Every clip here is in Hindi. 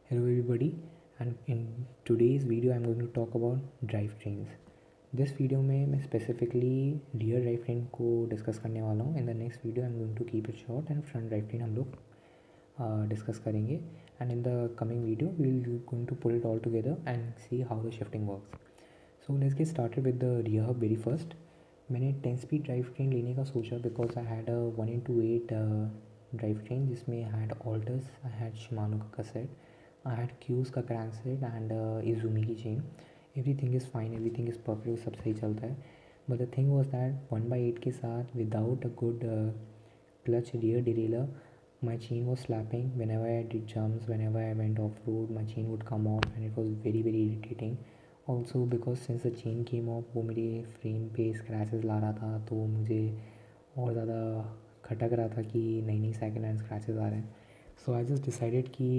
Hello everybody, and in today's video I'm going to talk about drivetrains. This video में मैं specifically rear drivetrain को discuss करने वाला हूँ. In the next video I'm going to keep it short and front drivetrain हम लोग discuss करेंगे. And in the coming video we'll going to pull it all together and see how the shifting works. So let's get started with the rear hub very first. मैंने 10 speed drivetrain लेने का सोचा because I had a 1:8 drivetrain जिसमें I had Altus, I had Shimano का cassette, I had Q's का crankset and Izumi की chain. Everything is fine, everything is perfect, सब सही चलता है. But the thing was that 1/8 के साथ without a good clutch rear derailleur, my chain was slapping. Whenever I did jumps, whenever I went off road, my chain would come off and it was very irritating. Also because since the chain came off वो मेरे फ्रेम पे स्क्रैचेस ला रहा था, तो मुझे और ज़्यादा खटक रहा था कि नई सेकेंड हैंड स्क्रैचेस आ रहे हैं. सो आई जस्ट डिसाइडेड कि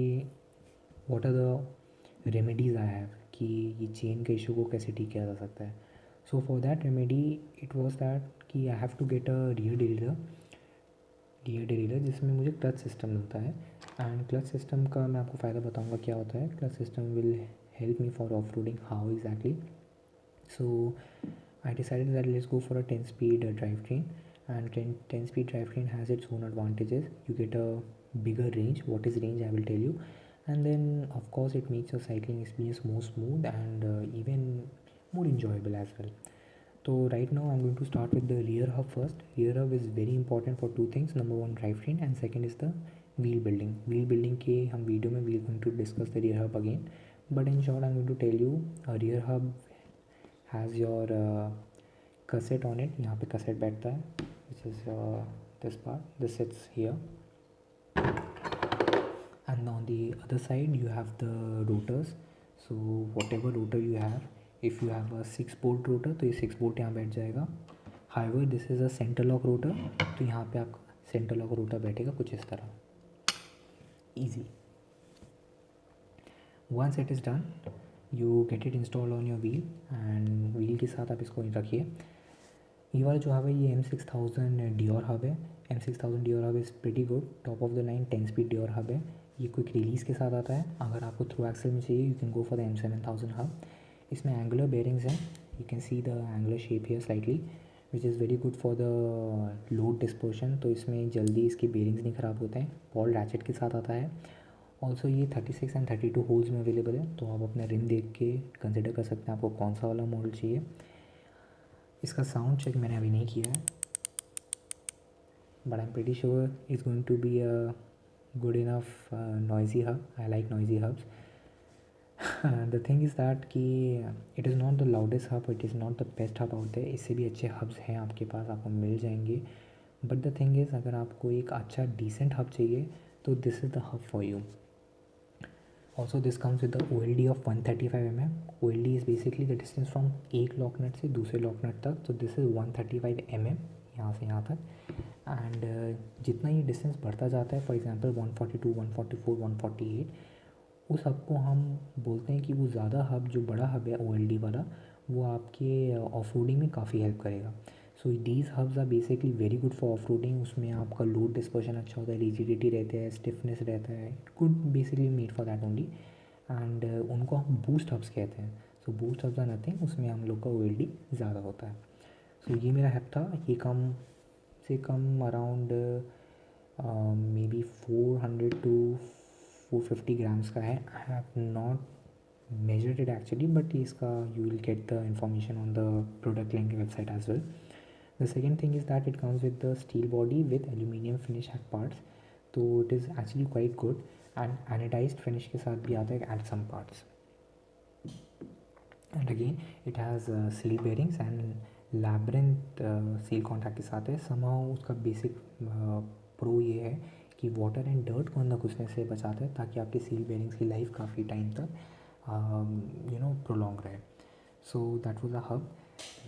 what are the remedies I have कि ये चेन के इशू को कैसे ठीक किया जा सकता है. So for that remedy it was that कि I have to get a rear derailleur जिसमें मुझे क्लच सिस्टम मिलता है. एंड क्लच सिस्टम का मैं आपको फ़ायदा बताऊंगा क्या होता है. Clutch system will help me for off roading how exactly. So I decided that let's go for a 10 speed drivetrain, and 10 speed drivetrain has its own advantages. You get a bigger range. What is range I will tell you. And then of course it makes your cycling experience more smooth and even more enjoyable as well. So right now I'm going to start with the rear hub first. Rear hub is very important for two things. Number one, drivetrain, and second is the wheel building. Wheel building के हम वीडियो में we are going to discuss the rear hub again. But in short I'm going to tell you a rear hub has your cassette on it. यहाँ पे cassette बैठता है, which is this part. This sits here, and on the other side you have the rotors. So whatever rotor you have, if you have a 6 bolt rotor तो ये 6 bolt यहाँ बैठ जाएगा. However this is a center lock rotor, तो यहाँ पे आपका center lock rotor बैठेगा कुछ इस तरह. Easy. Once it is done, you get it installed on your wheel, and wheel के साथ आप इसको रखिए. ये वाला जो हब है ये M6000 Dior हब है. M6000 Dior hub is pretty good, top of the line 10 speed Dior hub है. ये क्विक रिलीज़ के साथ आता है. अगर आपको थ्रू एक्सल में चाहिए you can go for the M7000 hub. इसमें एंगुलर बेयरिंग्स हैं. You can see the angular shape here slightly, which is very good for the load dispersion. तो इसमें जल्दी इसके बेयरिंग्स नहीं ख़राब होते हैं. बॉल रैचेट के साथ आता है. ऑल्सो ये 36 एंड 32 होल्स में अवेलेबल है, तो आप अपना रिम देख के कंसिडर कर सकते हैं आपको कौन सा वाला मॉडल चाहिए. इसका साउंड चेक मैंने अभी नहीं किया है, but I am pretty sure it's going to be a good enough noisy hub. I like noisy hubs. The thing is that कि it is not the loudest hub, it is not the best hub out there. इससे भी अच्छे हब्स हैं आपके पास, आपको मिल जाएंगे. बट द थिंग इज़ अगर आपको एक अच्छा डिसेंट हब चाहिए तो this is the hub for you. Also this comes with the OLD of 135 mm. OLD is basically the distance from एक लॉक नट से दूसरे लॉक नट तक. तो दिस इज़ 135 mm यहाँ से यहाँ तक. एंड जितना ये डिस्टेंस बढ़ता जाता है, फॉर एग्जांपल 142, 144, 148, उस हब को हम बोलते हैं कि वो ज़्यादा हब, जो बड़ा हब है OLD वाला, वो आपके ऑफ रोडिंग में काफ़ी हेल्प करेगा. So these hubs are basically very good for off roading. उसमें आपका लोड डिस्पर्शन अच्छा होता है, रिजिडिटी रहता है, स्टिफनेस रहता है. Good basically made for that only. And उनको हम बूस्ट हब्स कहते हैं. सो बूस्ट हब्स आर नथिंग, उसमें हम लोग का OLD ज़्यादा होता है. सो ये मेरा हब था. ये कम से come around may be 400 to 450 grams का है. I have not measured it actually, but इसका you will get the information on the product link website as well. The second thing is that it comes with the steel body with aluminium finish at parts, तो it is actually quite good. and anodized finish के साथ भी आता है at some parts. And again it has seal bearings and labyrinth seal contact के साथ है. somehow उसका basic pro ये है कि वाटर एंड डर्ट को अंदर घुसने से बचाता है, ताकि आपके सील बेयरिंग्स की लाइफ काफ़ी टाइम तक प्रोलॉन्ग रहे. So that was a hub.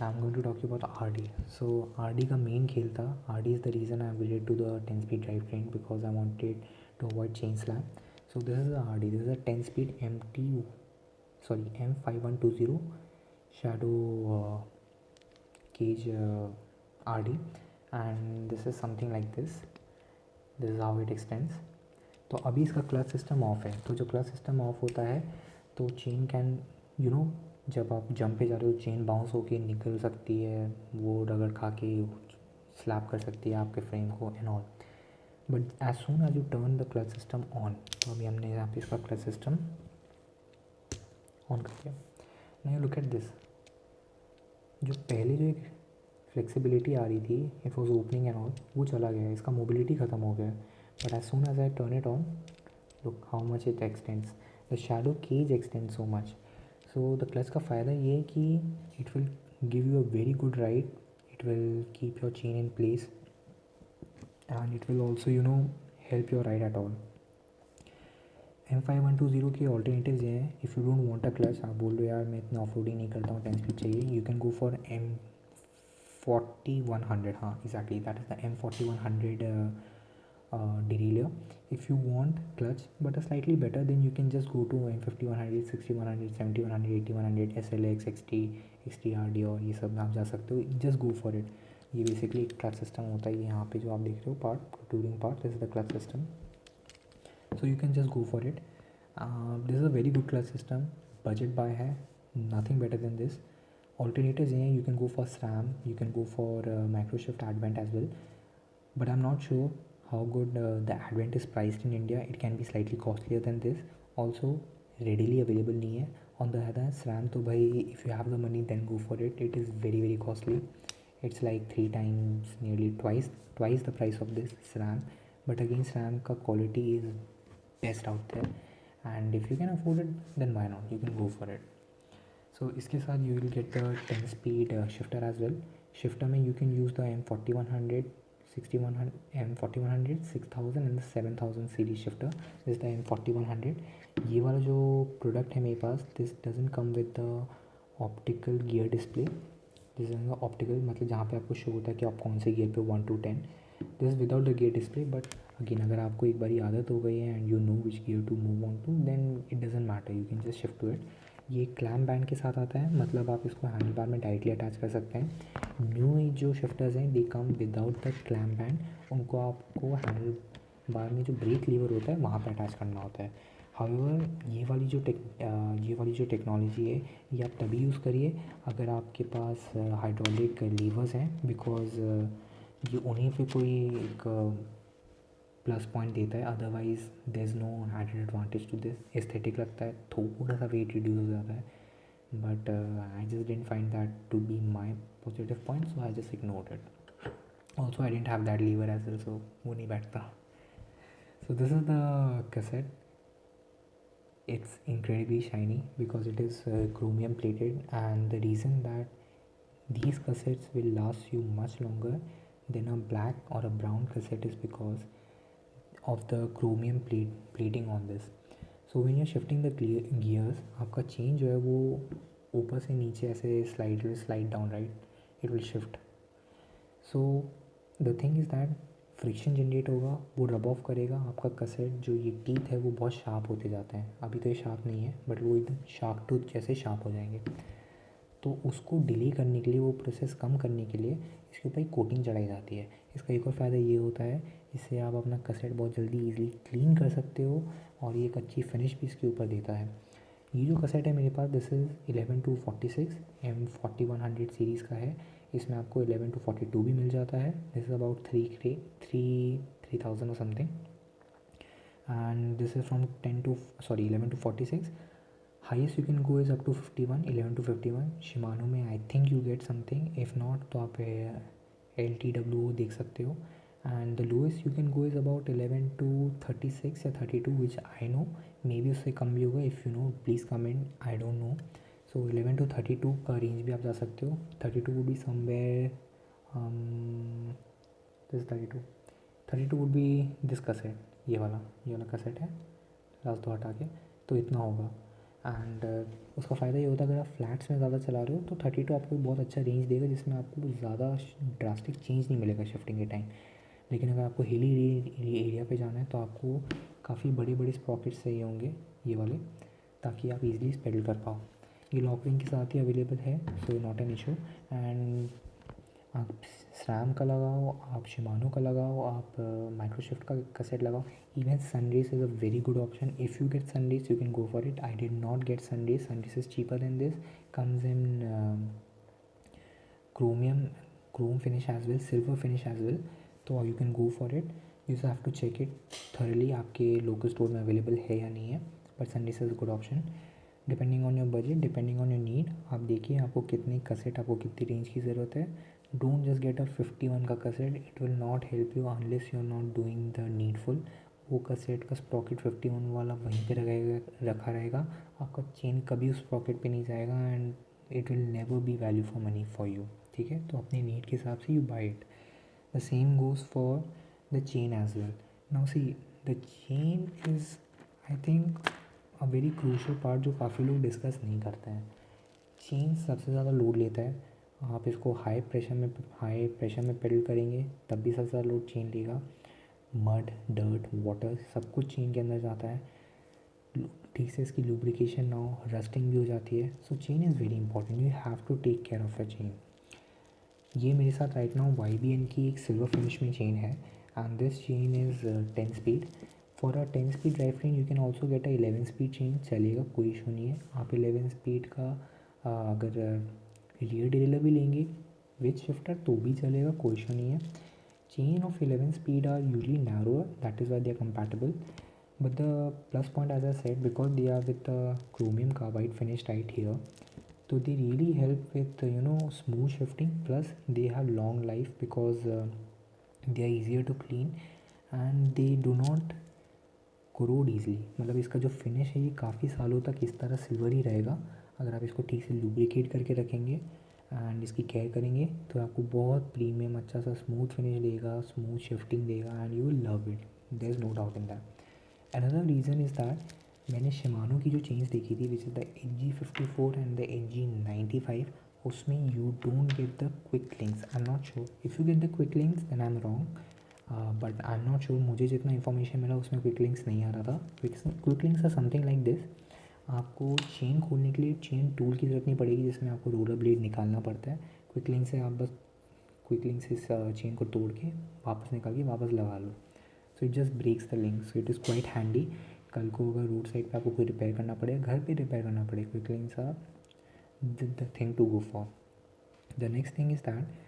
I am going to talk about RD. So RD का मेन खेल था. RD is the reason I went to the 10 speed drive train because I wanted to avoid chain slap. So this is RD. This is a 10 speed M5120 shadow cage RD, and this is something like this. This is how it extends. तो अभी इसका क्लच सिस्टम ऑफ है, तो जो क्लच सिस्टम ऑफ होता है तो चेन कैन जब आप जंप पे जा रहे हो चेन बाउंस होके निकल सकती है, वो रगड़ खा के स्लैप कर सकती है आपके फ्रेम को and all. But as soon as you turn the clutch system on, तो अभी हमने यहाँ पे इसका क्लच सिस्टम ऑन कर दिया। Now you look at this, जो पहले जो एक फ्लेक्सिबिलिटी आ रही थी, it was opening and all, वो चला गया है, इसका मोबिलिटी ख़त्म हो गया है। But as soon as I turn it on, look how much it extends, the shadow cage extend so much. So the clutch का फ़ायदा ये है कि it will give you a very good ride, it will keep your chain in place and it will also help your ride at all. M5120 के ऑल्टरनेटिव्स ये हैं, if you don't want a clutch, आप बोल रहे हो यार मैं इतना ऑफ रोडिंग नहीं करता हूँ, 10 स्पीड चाहिए, you can go for M4100, हाँ exactly that is the M4100 derailleur. If you want clutch but a slightly better, then you can just go to M5100, 6100, 7100, 8100, SLX, XT, XTRD और ये सब आप जा सकते हो, जस्ट गो फॉर इट। ये बेसिकली एक क्लच सिस्टम होता है, यहाँ पे जो आप देख रहे हो part, protruding part, this is the clutch system, so you can just go for it. This is a very good clutch system, budget buy है, nothing better than this. Alternatives हैं, you can go for SRAM, you can go for Microshift Advent as well, but I'm not sure how good the Advent is priced in India. It can be slightly costlier than this, also readily available नहीं है. On the other hand, SRAM तो भाई if you have the money then go for it, it is very very costly. It's like 3 times, nearly twice the price of this SRAM, but again SRAM का quality is best out there, and if you can afford it then why not, you can go for it. So इसके साथ you will get the 10 speed shifter as well. Shifter में you can use the M4100, 6100, M4100, 6000 and the 7000 series shifter. This is the M4100. ये वाला जो प्रोडक्ट है मेरे पास, this doesn't come with the optical gear display. This is optical, मतलब जहाँ पे आपको शो होता है कि आप कौन से गियर पे 1 to 10, this without the gear display. But again अगर आपको एक बारी आदत हो गई है and you know which gear to move on to, then it doesn't matter, you can just shift to it. ये क्लैम्प बैंड के साथ आता है, मतलब आप इसको हैंडल बार में डायरेक्टली अटैच कर सकते हैं। न्यू जो शिफ्टर्स हैं they come without the clamp band, उनको आपको हैंडल बार में जो ब्रेक लीवर होता है वहाँ पर अटैच करना होता है। हाउएवर ये वाली जो टेक्नोलॉजी है ये आप तभी यूज़ करिए अगर आपके पास हाइड्रोलिक लीवर्स हैं, बिकॉज ये उन्हीं पे कोई एक प्लस पॉइंट देता है, otherwise there is no added advantage to this. Aesthetic लगता है, थोड़ा सा वेट रिड्यूस हो जाता है, but I just didn't find that to be my positive point, so I just ignored it. Also I didn't have that lever as well, so वो नहीं बैठता। So this is the cassette. It's incredibly shiny because it is chromium plated, and the reason that these cassettes will last you much longer than a black or a brown cassette is because of the chromium plating on this. So when you're shifting the gears, आपका chain जो है वो ऊपर से नीचे ऐसे slide down, right? It will shift. So the thing is that friction generate होगा, वो रब ऑफ करेगा आपका कसेट, जो ये टीथ है वो बहुत शार्प होते जाते हैं। अभी तो ये शार्प नहीं है बट वो एकदम शार्प टूथ जैसे शार्प हो जाएंगे। तो उसको डिले करने के लिए, वो प्रोसेस कम करने के लिए इसके ऊपर एक कोटिंग चढ़ाई जाती है। इसका एक और फ़ायदा ये होता है, इससे आप अपना कसेट बहुत जल्दी ईजिली क्लीन कर सकते हो और ये एक अच्छी फिनिश भी इसके ऊपर देता है। ये जो कसेट है मेरे पास, this is 11 to 46 M4100 series का है। इसमें आपको 11 to 42 भी मिल जाता है। दिस इज़ अबाउट 3000 और something, and this is from 11 to 46। Highest you can go is up to 51, 11 to 51। Shimano में I think you get something, if not तो आप LTW देख सकते हो। And the lowest you can go is about 11 to 36 या 32, विच आई नो, मे बी उससे कम भी होगा। If you know please comment, I don't know. So 11 to 32 का रेंज भी आप जा सकते हो। 32 would be somewhere, this 32 would be this cassette, ये वाला कसेट है, लास्ट तो हटा के, तो इतना होगा। एंड उसका फ़ायदा ये होता है अगर आप फ्लैट्स में ज़्यादा चला रहे हो तो 32 आपको बहुत अच्छा रेंज देगा, जिसमें आपको ज़्यादा ड्रास्टिक चेंज नहीं मिलेगा शिफ्टिंग के टाइम। लेकिन अगर आपको हिली एरिया पे जाना है तो आपको काफ़ी बड़े बड़े स्प्रॉकेट्स चाहिए होंगे ये वाले, ताकि आप इजीली पेडल कर पाओ। ये लॉक रिंग के साथ ही अवेलेबल है, so not an issue. And आप SRAM का लगाओ, आप Shimano का लगाओ, आप Microsoft का cassette लगाओ. Even Sunrace is a very good option. If you get Sunrace, you can go for it. I did not get Sunrace. Sunrace is cheaper than this. Comes in chrome finish as well, silver finish as well. तो you can go for it. You just have to check it thoroughly आपके local store में available है या नहीं है. But Sunrace is a good option. Depending on your budget, depending on your need, आप देखिए आपको कितनी कसेट, आपको कितनी रेंज की ज़रूरत है. डोंट जस्ट गेट अ 51 का cassette. It will not help you unless you are not doing the needful. वो कसेट का स्प्रॉकेट 51 वाला वहीं पे रखा रहेगा. आपका चेन कभी उस स्प्रॉकेट पे नहीं जाएगा and it will never be value for money for you. ठीक है, तो अपने नीड के हिसाब से you buy it. The same goes for the chain as well. Now see, the chain is I think a very crucial part जो काफ़ी लोग डिस्कस नहीं करते हैं. चेन सबसे ज़्यादा लोड लेता है. आप इसको हाई प्रेशर में पेडल करेंगे तब भी सबसे ज़्यादा लोड चेन लेगा. मड, डर्ट, वाटर सब कुछ चेन के अंदर जाता है. ठीक से इसकी लुब्रिकेशन ना हो, रस्टिंग भी हो जाती है. So chain is very important. You have to take care of a chain. ये मेरे साथ राइट नाउ YBN की एक सिल्वर फिनिश में चेन है and this chain is 10 speed. For a 10 speed drive train you can also get a 11 speed chain. चलेगा, कोई इशू नहीं है. आप 11 स्पीड का अगर रियर डिरेलर भी लेंगे विथ शिफ्टर तो भी चलेगा, कोई इशू नहीं है. Chain of 11 speed are usually narrower, that is why they are compatible. But the plus point, as I said, because they are with the chromium carbide finish right here, so they really help with smooth shifting. Plus they have long life because they are easier to clean and they do not corrode easily. मतलब इसका जो फिनिश है ये काफ़ी सालों तक इस तरह सिल्वर ही रहेगा अगर आप इसको ठीक से लुब्रिकेट करके रखेंगे एंड इसकी केयर करेंगे. तो आपको बहुत प्रीमियम अच्छा सा स्मूथ फिनिश देगा, स्मूथ शिफ्टिंग देगा and you will love it. There is no doubt in that. Another reason is that मैंने शिमानो की जो चेन्स देखी थी which is the NG54 and the NG95, उसमें you don't get the quick links. I am not sure if you get the quick links then I am wrong, but I am not sure. मुझे जितना इन्फॉर्मेशन मिला उसमें क्विक लिंक्स नहीं आ रहा था. Quick links are something like this. आपको चेन खोलने के लिए चेन टूल की ज़रूरत नहीं पड़ेगी जिसमें आपको रोलर ब्लेड निकालना पड़ता है. क्विक लिंक से आप बस क्विक लिंक से इस चेन को तोड़ के वापस निकाल के वापस लगा लो. So it just breaks the link. So it is quite handy. कल को अगर रोड साइड पे आपको कोई रिपेयर करना पड़े, घर पे रिपेयर करना पड़े, quick links are the thing to go for. The next thing is that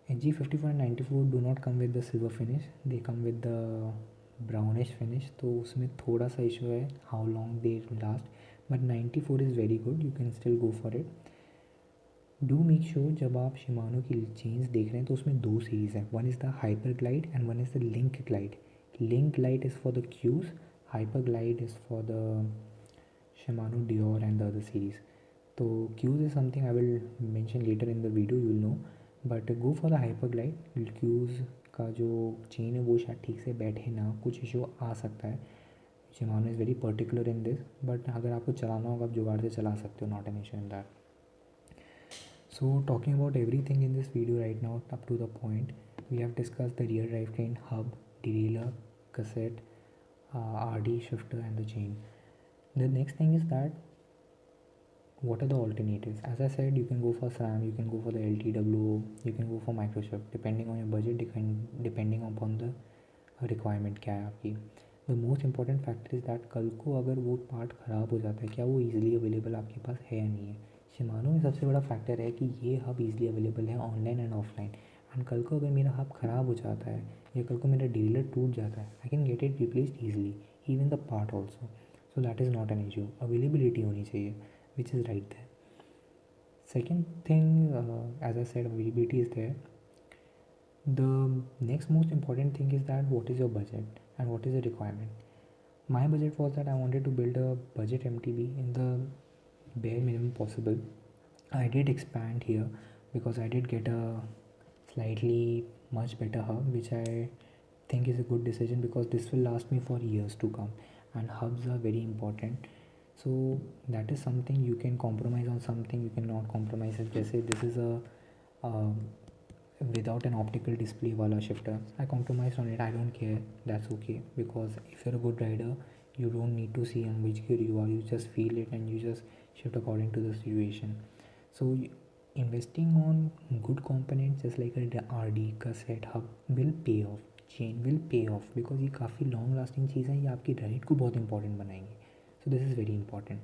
NG54 and 94 do not come with the silver finish, they come with the brownish finish. तो उसमें थोड़ा सा इशू है how long they last, but 94 is very good, you can still go for it. Do make sure जब आप शिमानो की चेन्स देख रहे हैं तो उसमें दो सीरीज़ हैं. One is the hyper glide and one is the link glide. Link glide is for the cues, hyper glide is for the Shimano Deore and the other series. तो cues is something I will mention later in the video, you will know. But go for the hyper glide. Cues का जो चेन है वो शायद ठीक से बैठे ना, कुछ इशू आ सकता है. Shimano is very particular in this, but अगर आपको चलाना होगा आप जुगाड़ से चला सकते हो, not an issue in that. So talking about everything in this video right now up to the point, we have discussed the rear drivetrain, hub, derailleur, cassette, RD, shifter and the chain. The next thing is that what are the alternatives? As I said, you can go for SRAM, you can go for the LTW, you can go for Microsoft depending on your budget, depending upon the requirement क्या है आपकी. The most important factor is that कल को अगर वो पार्ट ख़राब हो जाता है क्या वो ईज़िली अवेलेबल आपके पास है या नहीं है. शिमानो में सबसे बड़ा फैक्टर है कि ये हब ईज़िली अवेलेबल है ऑनलाइन एंड ऑफलाइन. एंड कल को अगर मेरा हब ख़राब हो जाता है या कल को मेरा डीलर टूट जाता है, I can get it replaced easily, even the part also. So that is not an issue. Availability होनी चाहिए, which is right there. Second thing, as I said, availability is there. The next most important thing is that what is your budget and what is the requirement. My budget was that I wanted to build a budget MTB in the bare minimum possible. I did expand here because I did get a slightly much better hub, which I think is a good decision because this will last me for years to come and hubs are very important. So that is something you can compromise on, something you cannot compromise. Just say this is a without an optical display wala shifter. I compromised on it, I don't care, that's okay, because if you're a good rider you don't need to see on which gear you are, you just feel it and you just shift according to the situation. So investing on good components just like a RD cassette hub will pay off, chain will pay off, because ये काफ़ी लॉन्ग लास्टिंग चीज़ है, ये आपकी राइड को बहुत इंपॉर्टेंट बनाएंगी. सो this is very important.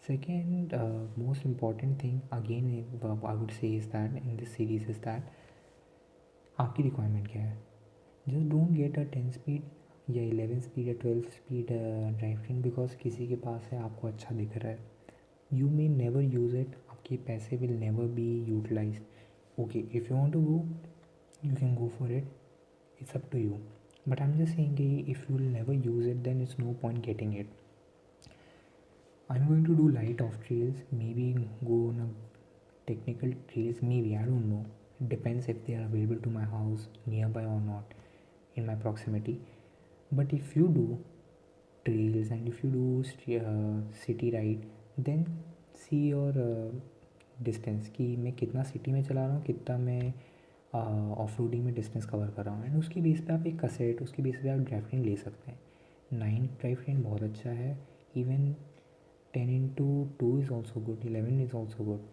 Second, most important thing again I would say is that in this series is that आपकी रिक्वायरमेंट क्या है. Just don't get a 10 speed या 11 स्पीड या 12 स्पीड ड्राइव ट्रेन बिकॉज किसी के पास है, आपको अच्छा दिख रहा है. You may never use it, आपके पैसे will never be utilize. Okay, if you want to go you can go for it, it's up to you, but I'm just saying if you will never use it then it's no point getting it. I'm going to do light off trails, maybe go on a technical trails, maybe, I don't know, it depends if they are available to my house nearby or not in my proximity. But if you do trails and if you do city ride, then see your distance कि मैं कितना सिटी में चला रहा हूँ, कितना मैं ऑफ रोडिंग में डिस्टेंस कवर कर रहा हूँ, एंड उसकी बेस पे आप एक कसेट, उसकी बेस पे आप ड्राइव ट्रेन ले सकते हैं. 9 ड्राइव ट्रेन बहुत अच्छा है. Even 10x2 is also good, 11 is also good.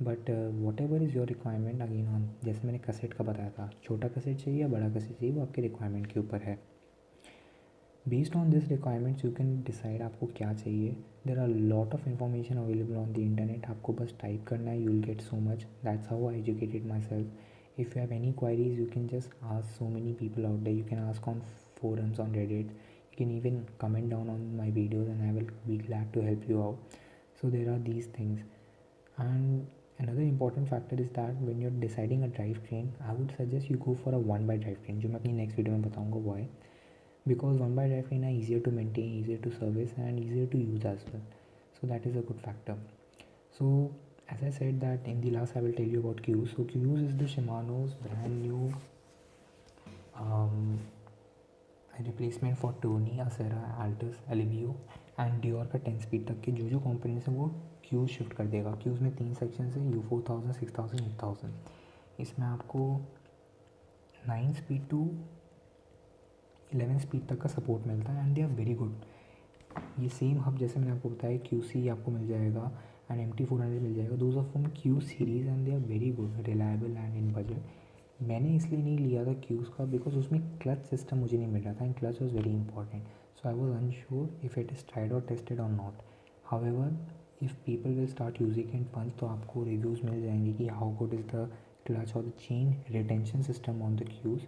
But what ever is your requirement, again on जैसे मैंने कसेट का बताया था, छोटा कसेट चाहिए या बड़ा कसेट चाहिए, वो आपके रिक्वायरमेंट के ऊपर है. Based on this requirements you can decide आपको क्या चाहिए. There are lot of information available on the internet, आपको बस टाइप करना है, you will get so much. That's how I educated myself. If you have any queries, you can just ask so many people out there. You can ask on forums, on Reddit. You can even comment down on my videos and I will be glad to help you out. So there are these things. And another important factor is that when you're deciding a drivetrain, I would suggest you go for a 1 by drivetrain, जो मैं अपनी next video में बताऊँगा why. Because 1 by drivetrain are easier to maintain, easier to service and easier to use as well. So that is a good factor. So as I said that in the last I will tell you about Q's. So Q's is the Shimano's brand new replacement for Tourney, Acera, Altus, Alivio and Deore का 10 स्पीड तक के जो कंपोनेंट्स हैं वो क्यूज़ शिफ्ट कर देगा. क्यूज़ में 3 सेक्शन है, U4000, 6000, 8000. इसमें आपको 9 स्पीड टू 11 स्पीड तक का सपोर्ट मिलता है and they are very good. ये सेम हब जैसे मैंने आपको बताया QC आपको मिल जाएगा एंड MT400 मिल जाएगा. Those are from Q series and they are very good, reliable and in budget. मैंने इसलिए नहीं लिया था क्यूज़ का बिकॉज उसमें क्लच सिस्टम मुझे नहीं मिल रहा था and clutch was very important. So I was unsure if it is tried और टेस्टेड और not. However if people will start using it once, तो आपको रिव्यूज़ मिल जाएंगे कि how good is the clutch और the chain retention system on the cues.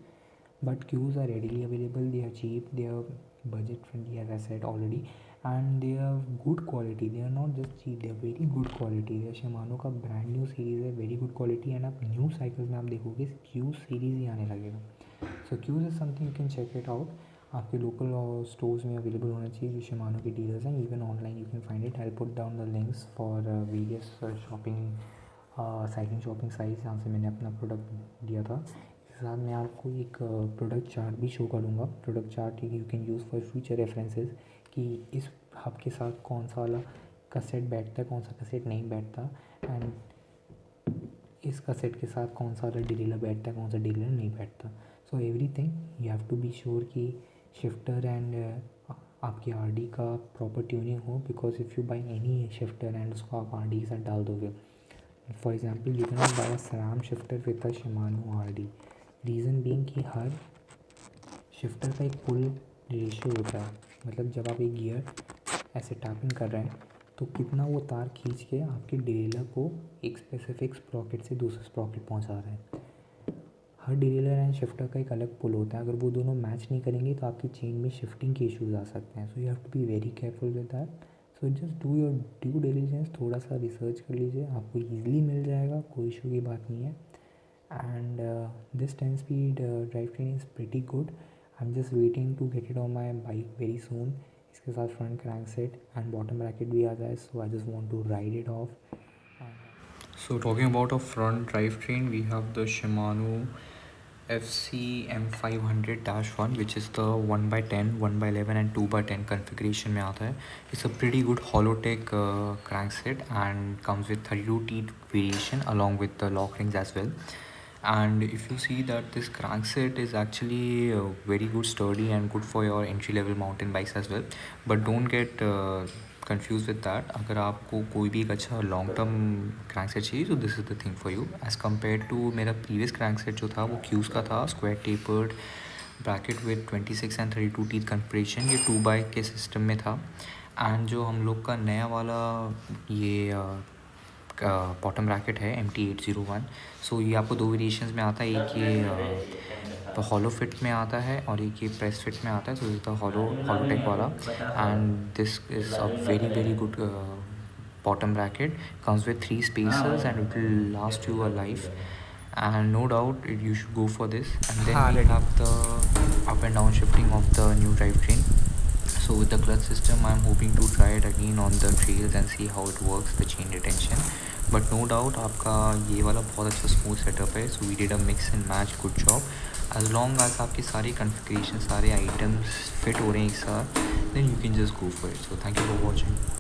But queues are readily available, they are cheap, they are budget friendly as I said already, and they are good quality. They are not just cheap, they are very good quality. ये Shimano का brand new series है, very good quality, and आप new cycles में आप देखोगे Q series ही आने लगेगा. So Qs is something you can check it out. आपके लोकल स्टोर्स में अवेलेबल होना चाहिए जो Shimano के डीलर्स हैं. Even online you can find it. I put down the links for various shopping cycling shopping sites जहाँ से मैंने अपना प्रोडक्ट दिया था. साथ मैं आपको एक प्रोडक्ट चार्ट भी शो करूँगा. Product chart you can use for future references कि इस हब के साथ कौन सा वाला कसेट बैठता है, कौन सा कसेट नहीं बैठता, एंड इस कसेट के साथ कौन सा वाला डिलीलर बैठता है, कौन सा डिलीलर नहीं बैठता. So everything you have to be sure कि शिफ्टर एंड आपकी RD का प्रॉपर ट्यूनिंग हो. Because if you buy any shifter and उसको आप RD के साथ डाल दोगे, for example you can not buy a SRAM shifter with a Shimano RD. Reason being कि हर शिफ्टर का एक पुल रेशियो होता है. मतलब जब आप एक गियर ऐसे टैपिंग कर रहे हैं तो कितना वो तार खींच के आपके डिरेलर को एक स्पेसिफिक स्प्रॉकेट से दूसरे स्प्रॉकेट पहुंचा रहा है. हर डिरेलर एंड शिफ्टर का एक अलग पुल होता है. अगर वो दोनों मैच नहीं करेंगे तो आपकी चेन में शिफ्टिंग के इश्यूज़ आ सकते हैं. So you have to be very careful with that. So just do your due diligence, थोड़ा सा रिसर्च कर लीजिए, आपको ईजिली मिल जाएगा, कोई इशू की बात नहीं है. And this 10 speed drivetrain is pretty good. I'm just waiting to get it on my bike very soon. इसके साथ front crank set and bottom bracket भी आ जाए. So I just want to ride it off. So talking about a front drivetrain, we have the Shimano FC M500-1, which is the 1x10, 1x11 and 2x10 configuration में आता है. It's a pretty good Holotech crankset and comes with 32 teeth variation along with the lock rings as well. And if you see that this crankset is actually very good, sturdy and good for your entry level mountain bikes as well. But don't get confused with that. अगर आपको कोई भी एक अच्छा लॉन्ग टर्म क्रैंक सेट चाहिए तो this is the thing for you as compare to मेरा प्रीवियस क्रैंक सेट जो था वो क्यूज़ का था, square tapered bracket with 26 and 32 teeth configuration, ये 2x के सिस्टम में था। एंड जो हम लोग का नया वाला ये बॉटम ब्रैकेट है MT801, सो ये आपको 2 वेरिएशंस में आता है, एक ये हॉलो फिट में आता है और एक ये प्रेस फिट में आता है, सो दिस द हॉलोटेक वाला and this is a very good bottom bracket, comes with 3 spaces and it will last you a life, and no doubt you should go for this. And then we have the up and down shifting of the new drivetrain. So with the clutch system I'm hoping to try it again on the trails and see how it works, the chain retention. But no doubt आपका ये वाला बहुत अच्छा स्मूथ सेटअप है, so we did a mix and match good job. As long as आपके सारे configuration, सारे items fit हो रहे हैं एक साथ, then you can just go for it. So thank you for watching.